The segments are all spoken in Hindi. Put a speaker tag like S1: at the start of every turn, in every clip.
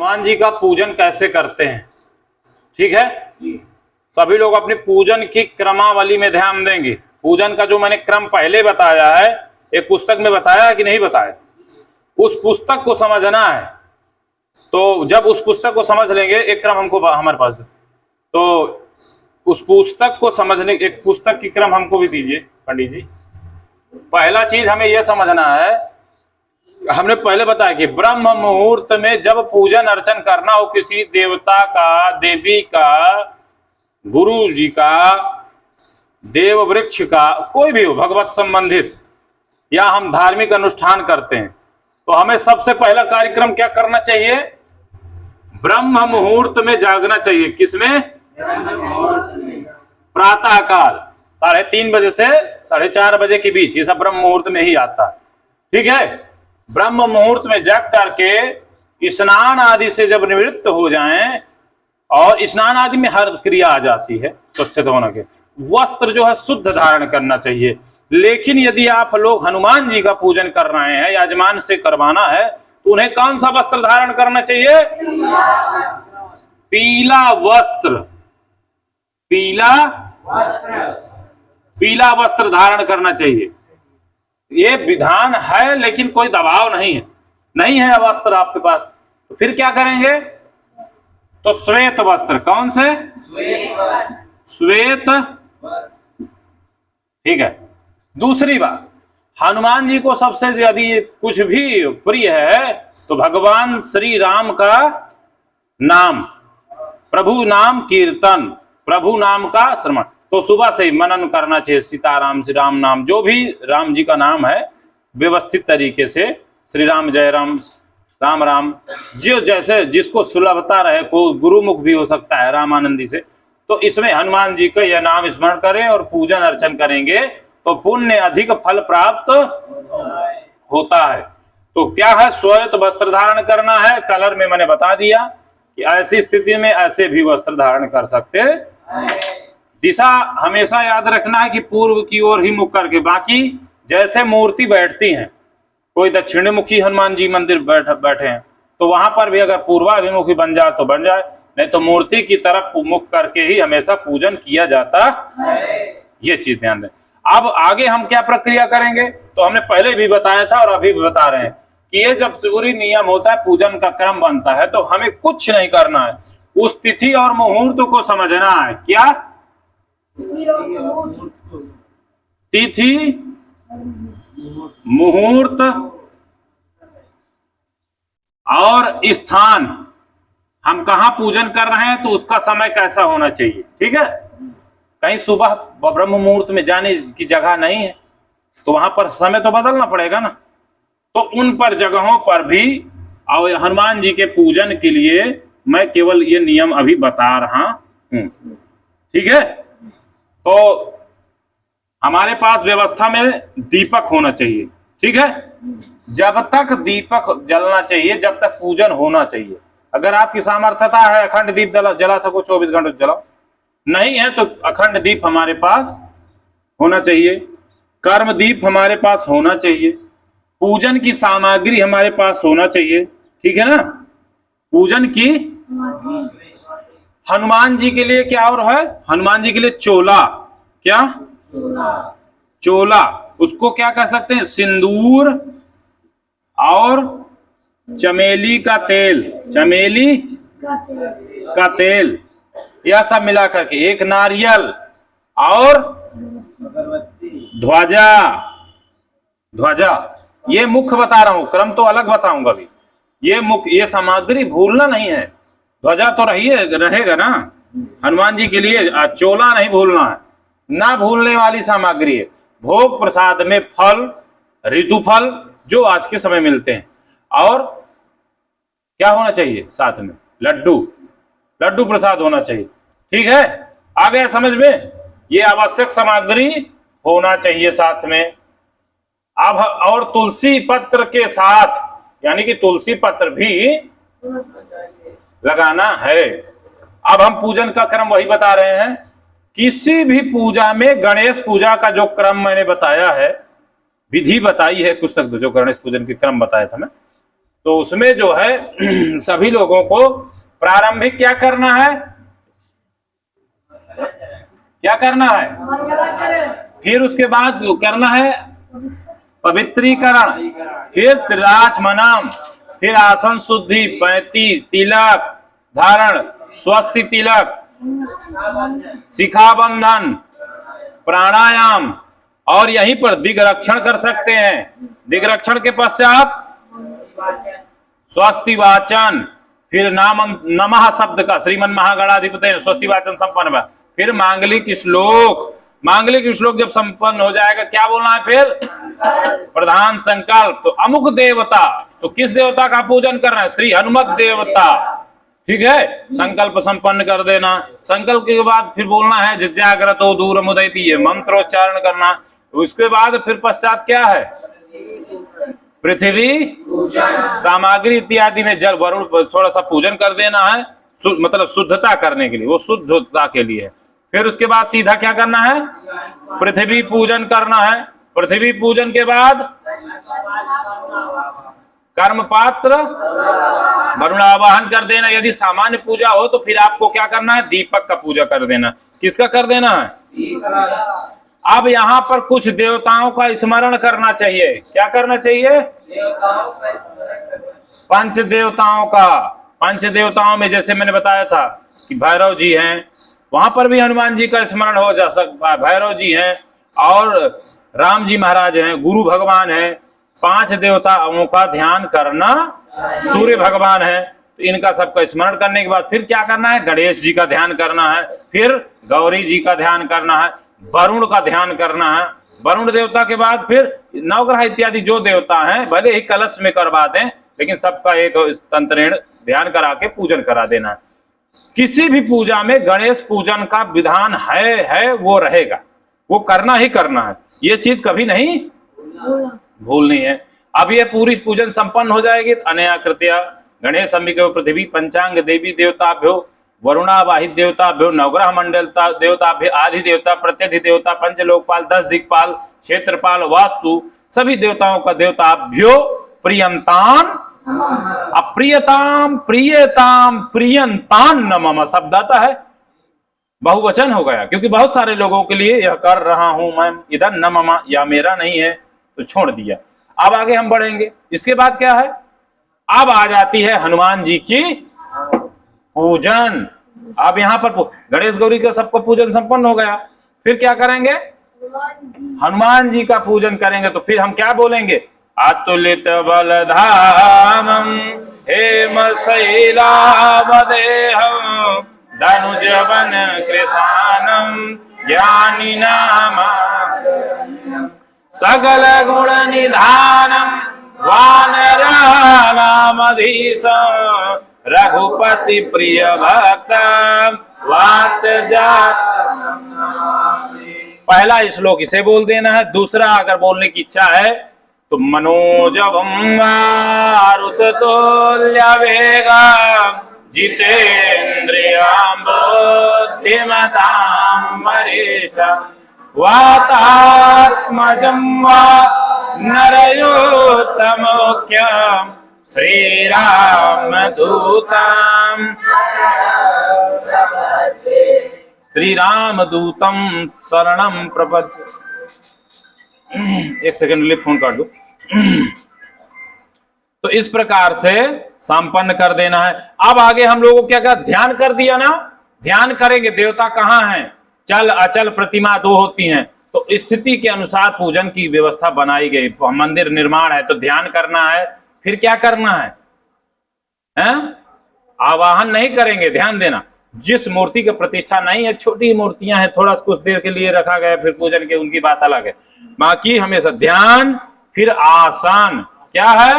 S1: हनुमान जी का पूजन कैसे करते हैं, ठीक है। सभी लोग अपनी पूजन की क्रमावली में ध्यान देंगे। पूजन का जो मैंने क्रम पहले बताया है, एक पुस्तक में बताया है कि नहीं बताया, उस पुस्तक को समझना है। तो जब उस पुस्तक को समझ लेंगे, एक क्रम हमको हमारे पास दे, तो उस पुस्तक को समझने, एक पुस्तक की क्रम हमको भी दीजिए पंडित जी। पहला चीज हमें यह समझना है, हमने पहले बताया कि ब्रह्म मुहूर्त में जब पूजन अर्चन करना हो किसी देवता का, देवी का, गुरु जी का, देव वृक्ष का, कोई भी हो भगवत संबंधित, या हम धार्मिक अनुष्ठान करते हैं, तो हमें सबसे पहला कार्यक्रम क्या करना चाहिए? ब्रह्म मुहूर्त में जागना चाहिए। किसमें? प्रातः काल 3:30 बजे से 4:30 बजे के बीच, ये सब ब्रह्म मुहूर्त में ही आता है, ठीक है। ब्रह्म मुहूर्त में जाग करके स्नान आदि से जब निवृत्त हो जाएं, और स्नान आदि में हर क्रिया आ जाती है स्वच्छ होने के, वस्त्र जो है शुद्ध धारण करना चाहिए। लेकिन यदि आप लोग हनुमान जी का पूजन कर रहे हैं, यजमान से करवाना है, तो उन्हें कौन सा वस्त्र धारण करना चाहिए? पीला वस्त्र, पीला वस्त्र धारण करना चाहिए। ये विधान है, लेकिन कोई दबाव नहीं है वस्त्र आपके पास, तो फिर क्या करेंगे? तो श्वेत वस्त्र। कौन से? श्वेत, ठीक है। दूसरी बात, हनुमान जी को सबसे यदि कुछ भी प्रिय है तो भगवान श्री राम का नाम, प्रभु नाम कीर्तन, प्रभु नाम का श्रवण। तो सुबह से ही मनन करना चाहिए, सीताराम, श्री राम नाम, जो भी राम जी का नाम है व्यवस्थित तरीके से, श्री राम, जय राम, राम राम, जो जैसे जिसको सुलभता रहे, को गुरुमुख भी हो सकता है रामानंदी से, तो इसमें हनुमान जी का यह नाम स्मरण करें और पूजन अर्चन करेंगे तो पुण्य अधिक फल प्राप्त होता है। तो क्या है? श्वेत वस्त्र धारण करना है। कलर में मैंने बता दिया कि ऐसी स्थिति में ऐसे भी वस्त्र धारण कर सकते। दिशा हमेशा याद रखना है कि पूर्व की ओर ही मुख करके। बाकी जैसे मूर्ति बैठती हैं, कोई दक्षिणमुखी हनुमान जी मंदिर बैठे हैं, तो वहां पर भी अगर पूर्वाभिमुखी बन जाए तो बन जाए, नहीं तो मूर्ति की तरफ मुख करके ही हमेशा पूजन किया जाता है। ये चीज ध्यान दें। अब आगे हम क्या प्रक्रिया करेंगे, तो हमने पहले भी बताया था और अभी भी बता रहे हैं कि ये जब पूरी नियम होता है, पूजन का क्रम बनता है, तो हमें कुछ नहीं करना है, उस तिथि और मुहूर्त को समझना है। क्या? तिथि, मुहूर्त और स्थान, हम कहाँ पूजन कर रहे हैं तो उसका समय कैसा होना चाहिए, ठीक है। कहीं सुबह ब्रह्म मुहूर्त में जाने की जगह नहीं है तो वहां पर समय तो बदलना पड़ेगा ना। तो उन पर जगहों पर भी और हनुमान जी के पूजन के लिए मैं केवल ये नियम अभी बता रहा हूं, ठीक है। तो हमारे पास व्यवस्था में दीपक होना चाहिए, ठीक है। जब तक दीपक जलना चाहिए, जब तक पूजन होना चाहिए। अगर आपकी सामर्थ्यता है अखंड दीप जला सको 24 घंटे जलाओ, नहीं है तो अखंड दीप हमारे पास होना चाहिए, कर्म दीप हमारे पास होना चाहिए, पूजन की सामग्री हमारे पास होना चाहिए, ठीक है ना। पूजन की हनुमान जी के लिए क्या और है? हनुमान जी के लिए चोला, क्या? चोला, उसको क्या कह सकते हैं? सिंदूर और चमेली का तेल, चमेली का तेल, यह सब मिला करके, एक नारियल और ध्वजा, ध्वजा, ये मुख्य बता रहा हूं, क्रम तो अलग बताऊंगा अभी। ये मुख्य, ये सामग्री भूलना नहीं है। ध्वजा तो रहेगा ना हनुमान जी के लिए, चोला नहीं भूलना है, ना भूलने वाली सामग्री है। भोग प्रसाद में फल, ऋतुफल जो आज के समय मिलते हैं, और क्या होना चाहिए साथ में? लड्डू प्रसाद होना चाहिए, ठीक है। आ गया समझ में? ये आवश्यक सामग्री होना चाहिए साथ में। अब और तुलसी पत्र के साथ, यानी कि तुलसी पत्र भी लगाना है। अब हम पूजन का क्रम वही बता रहे हैं। किसी भी पूजा में, गणेश पूजा का जो क्रम मैंने बताया है, विधि बताई है पुस्तक जो गणेश पूजन के क्रम बताया था ना, तो उसमें जो है सभी लोगों को प्रारंभिक क्या करना है, क्या करना है, फिर उसके बाद जो करना है पवित्रीकरण, फिर त्रिराचमनम, फिर आसन शुद्धि, पैती, तिलक धारण, स्वस्ति तिलक, शिखाबंधन, प्राणायाम, और यहीं पर दिग्रक्षण कर सकते हैं। दिग्रक्षण के पश्चात स्वस्ति वाचन, फिर नाम नमः शब्द का श्रीमन महागणाधिपति स्वस्ति वाचन संपन्न हुआ, फिर मांगलिक श्लोक, मांगलिक श्लोक जब संपन्न हो जाएगा क्या बोलना है, फिर प्रधान संकल्प। तो अमुक देवता, तो किस देवता का पूजन करना है, श्री हनुमत देवता, ठीक है, संकल्प संपन्न कर देना। संकल्प के बाद फिर बोलना है जिज्ञाग्रतो दूर मुदयति, ये मंत्रोच्चारण करना। उसके बाद फिर पश्चात क्या है, पृथ्वी सामग्री इत्यादि में जल वरुण थोड़ा सा पूजन कर देना है, मतलब शुद्धता करने के लिए, वो शुद्धता के लिए। फिर उसके बाद सीधा क्या करना है, पृथ्वी पूजन करना है। पृथ्वी पूजन के बाद कर्म पात्र वरुणावाहन कर देना। यदि सामान्य पूजा हो तो फिर आपको क्या करना है, दीपक का पूजा कर देना। किसका कर देना है, अब यहाँ पर कुछ देवताओं का स्मरण करना चाहिए। क्या करना चाहिए, पंच देवताओं का। पंच देवताओं में जैसे मैंने बताया था कि भैरव जी हैं, वहां पर भी हनुमान जी का स्मरण हो जा सकता है। भैरव जी हैं और राम जी महाराज हैं, गुरु भगवान हैं। पांच देवताओं का ध्यान करना, सूर्य भगवान है, तो इनका सबका स्मरण करने के बाद फिर क्या करना है, गणेश जी का ध्यान करना है, फिर गौरी जी का ध्यान करना है, वरुण का ध्यान करना है। वरुण देवता के बाद फिर नवग्रह इत्यादि जो देवता हैं, भले ही कलश में करवा दें, लेकिन सबका एक तंत्रेण ध्यान करा के पूजन करा देना है। किसी भी पूजा में गणेश पूजन का विधान है वो रहेगा, वो करना ही करना है, ये चीज कभी नहीं भूलनी है। अब ये पूरी पूजन संपन्न हो जाएगी। अनया कृत्या गणेश अंबिका पृथ्वी पंचांग देवी देवताभ्यो वरुणावाहित देवताभ्यो नवग्रह मंडल देवताभ्यो आदि देवता प्रत्यधि देवता पंचलोकपाल 10 दिक्पाल क्षेत्रपाल वास्तु सभी देवताओं का देवताभ्यो प्रियंतान अप्रियताम प्रियताम प्रियंतान नमः शब्द आता है, बहुवचन हो गया, क्योंकि बहुत सारे लोगों के लिए यह कर रहा हूं मैं, इधर न ममा या मेरा नहीं है तो छोड़ दिया। अब आगे हम बढ़ेंगे। इसके बाद क्या है, अब आ जाती है हनुमान जी की पूजन। अब यहाँ पर गणेश गौरी का सबका पूजन संपन्न हो गया, फिर क्या करेंगे, हनुमान जी का पूजन करेंगे। तो फिर हम क्या बोलेंगे, अतुलित बलधामम हेम शैलावदेहम धनुजवन कृशानम ज्ञानी नाम सकल गुण निधानम वानरानामधीशं रघुपति प्रिय भक्त वात जात। पहला श्लोक इसे बोल देना है। दूसरा अगर बोलने की इच्छा है तो मनोजवम मारुततुल्य वेगं जितेन्द्रियं बुद्धिमतां वरिष्ठं वातात्मजं वा नरयोत्तमोख्यं श्रीरामदूतं शरणं प्रपद्ये। एक सेकंड लिए फोन काट दो। तो इस प्रकार से संपन्न कर देना है। अब आगे हम लोगों को क्या क्या ध्यान कर दिया ना, ध्यान करेंगे देवता कहाँ हैं, चल अचल प्रतिमा दो होती हैं, तो स्थिति के अनुसार पूजन की व्यवस्था बनाई गई। मंदिर निर्माण है तो ध्यान करना है, फिर क्या करना है, आवाहन नहीं करेंगे, ध्यान देना। जिस मूर्ति की प्रतिष्ठा नहीं है, छोटी मूर्तियां हैं, थोड़ा कुछ देर के लिए रखा गया, फिर पूजन के उनकी बात अलग है। बाकी हमेशा ध्यान, फिर आसन, क्या है,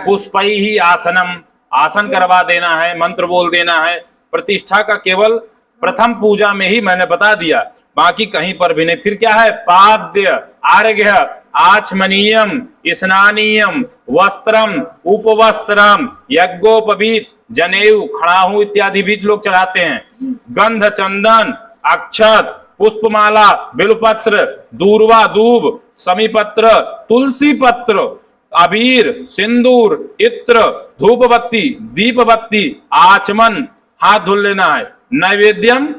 S1: पुष्पई ही आसनम, आसन करवा देना है, मंत्र बोल देना है। प्रतिष्ठा का केवल प्रथम पूजा में ही मैंने बता दिया, बाकी कहीं पर भी नहीं। फिर क्या है, पाद्य, आर्घ्य, आचमनीयम, स्नानीयम, वस्त्रम, उपवस्त्रम, यज्ञोपवीत, जनेऊ, खड़ाहू इत्यादि भी लोग चढ़ाते हैं। गंध, चंदन, अक्षत, पुष्पमाला, बिलपत्र, दूर्वा, दूब, समीपत्र, तुलसी पत्र, अबीर, सिंदूर, इत्र, धूप बत्ती, दीप बत्ती, आचमन, हाथ धुल लेना है। नैवेद्यम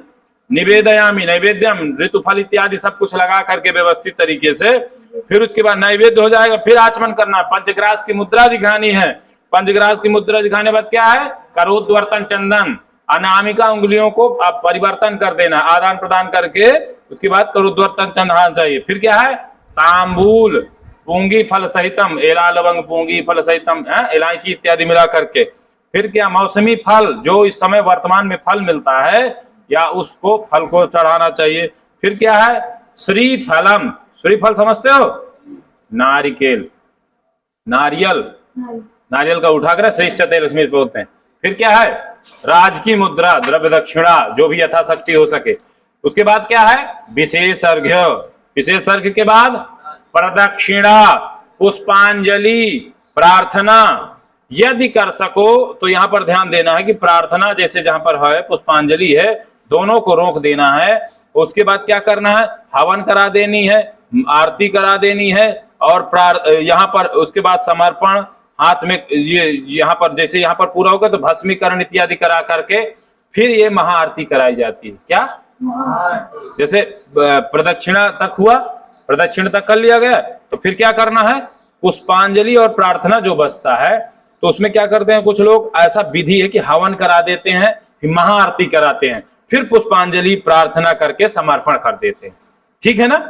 S1: निवेदयामी, नैवेद्यम ऋतुफल इत्यादि सब कुछ लगा करके व्यवस्थित तरीके से, फिर उसके बाद नैवेद्य हो जाएगा, फिर आचमन करना है, पंचग्रास की मुद्रा दिखानी है। पंचग्रास की मुद्रा दिखाने के बाद क्या है, करोद्वर्तन चंदन, अनामिका उंगलियों को आप परिवर्तन कर देना, आदान प्रदान करके उसके बाद करोद्वर्तन चंदन चाहिए। फिर क्या है, तांबूल, पूंगी फल सहितम, एला लवंग पूंगी फल सहितम, इलायची इत्यादि मिला करके। फिर क्या, मौसमी फल, जो इस समय वर्तमान में फल मिलता है या उसको फल को चढ़ाना चाहिए। फिर क्या है, श्रीफलम, श्रीफल समझते हो, नारिकेल, नारियल, नारियल का उठाकर श्रेष्ठ तेल उसमें बोलते हैं। फिर क्या है, राज की मुद्रा, द्रव्य दक्षिणा, जो भी यथाशक्ति हो सके। उसके बाद क्या है, विशेष अर्घ्य, विशेष अर्घ्य के बाद प्रदक्षिणा, पुष्पांजलि, प्रार्थना। यदि कर सको तो यहां पर ध्यान देना है कि प्रार्थना जैसे जहां पर है, पुष्पांजलि है, दोनों को रोक देना है। उसके बाद क्या करना है, हवन करा देनी है, आरती करा देनी है, और यहाँ पर उसके बाद समर्पण, हाथ में ये यहाँ पर जैसे यहाँ पर पूरा होगा तो भस्मीकरण इत्यादि करा करके फिर ये महाआरती कराई जाती है। क्या, जैसे प्रदक्षिणा तक हुआ, प्रदक्षिणा तक कर लिया गया, तो फिर क्या करना है, पुष्पांजलि और प्रार्थना जो बचता है, तो उसमें क्या करते हैं कुछ लोग, ऐसा विधि है कि हवन करा देते हैं, फिर महाआरती कराते हैं, फिर पुष्पांजलि प्रार्थना करके समर्पण कर देते हैं। ठीक है ना,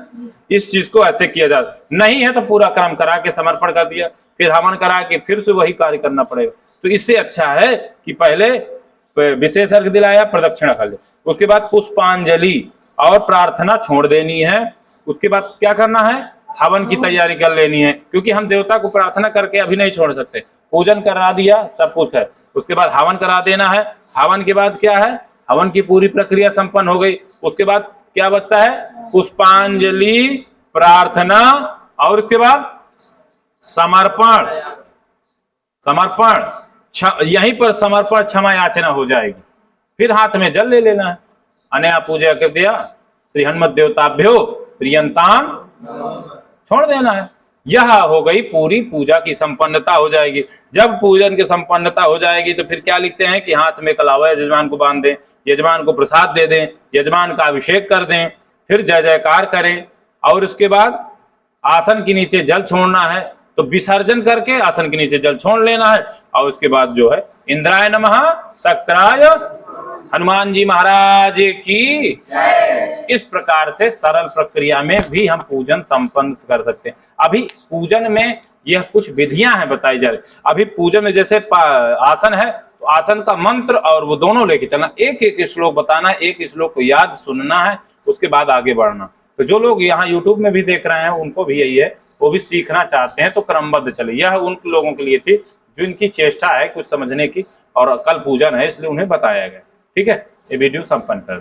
S1: इस चीज को ऐसे किया जाता। नहीं है तो पूरा क्रम करा के समर्पण कर दिया, फिर हवन करा के फिर से वही कार्य करना पड़ेगा। तो इससे अच्छा है कि पहले विशेष अर्घ दिलाया, प्रदक्षिणा कर ले, उसके बाद पुष्पांजलि और प्रार्थना छोड़ देनी है। उसके बाद क्या करना है, हवन की तैयारी कर लेनी है, क्योंकि हम देवता को प्रार्थना करके अभी नहीं छोड़ सकते। पूजन करा दिया, सब कुछ है, उसके बाद हवन करा देना है। हवन के बाद क्या है, हवन की पूरी प्रक्रिया संपन्न हो गई। उसके बाद क्या बचता है, पुष्पांजलि, प्रार्थना, और उसके बाद समर्पण। समर्पण यहीं पर समर्पण क्षमा याचना हो जाएगी। फिर हाथ में जल ले लेना है। अनया पूजा कर दिया, श्री हनुमत देवताभ्यो प्रियंतान छोड़ देना है। यह हो गई पूरी पूजा की संपन्नता हो जाएगी। जब पूजन की संपन्नता हो जाएगी तो फिर क्या लिखते हैं कि हाथ में कलावा यजमान को बांध दें, यजमान को प्रसाद दे दें, यजमान का अभिषेक कर दें, फिर जय जयकार करें, और उसके बाद आसन के नीचे जल छोड़ना है, तो विसर्जन करके आसन के नीचे जल छोड़ लेना है। और उसके बाद जो है, इंद्राय नमः, शक्राय, हनुमान जी महाराज की। इस प्रकार से सरल प्रक्रिया में भी हम पूजन संपन्न कर सकते हैं। अभी पूजन में यह कुछ विधियां हैं बताई जा रही। अभी पूजन में जैसे आसन है, तो आसन का मंत्र और वो दोनों लेके चलना, एक एक श्लोक बताना, एक श्लोक को याद सुनना है, उसके बाद आगे बढ़ना। तो जो लोग यहाँ YouTube में भी देख रहे हैं उनको भी यही है, वो भी सीखना चाहते हैं तो क्रमबद्ध चले। यह उन लोगों के लिए थी जो इनकी चेष्टा है कुछ समझने की, और कल पूजन है इसलिए उन्हें बताया गया। ठीक है, ये वीडियो संपन्न कर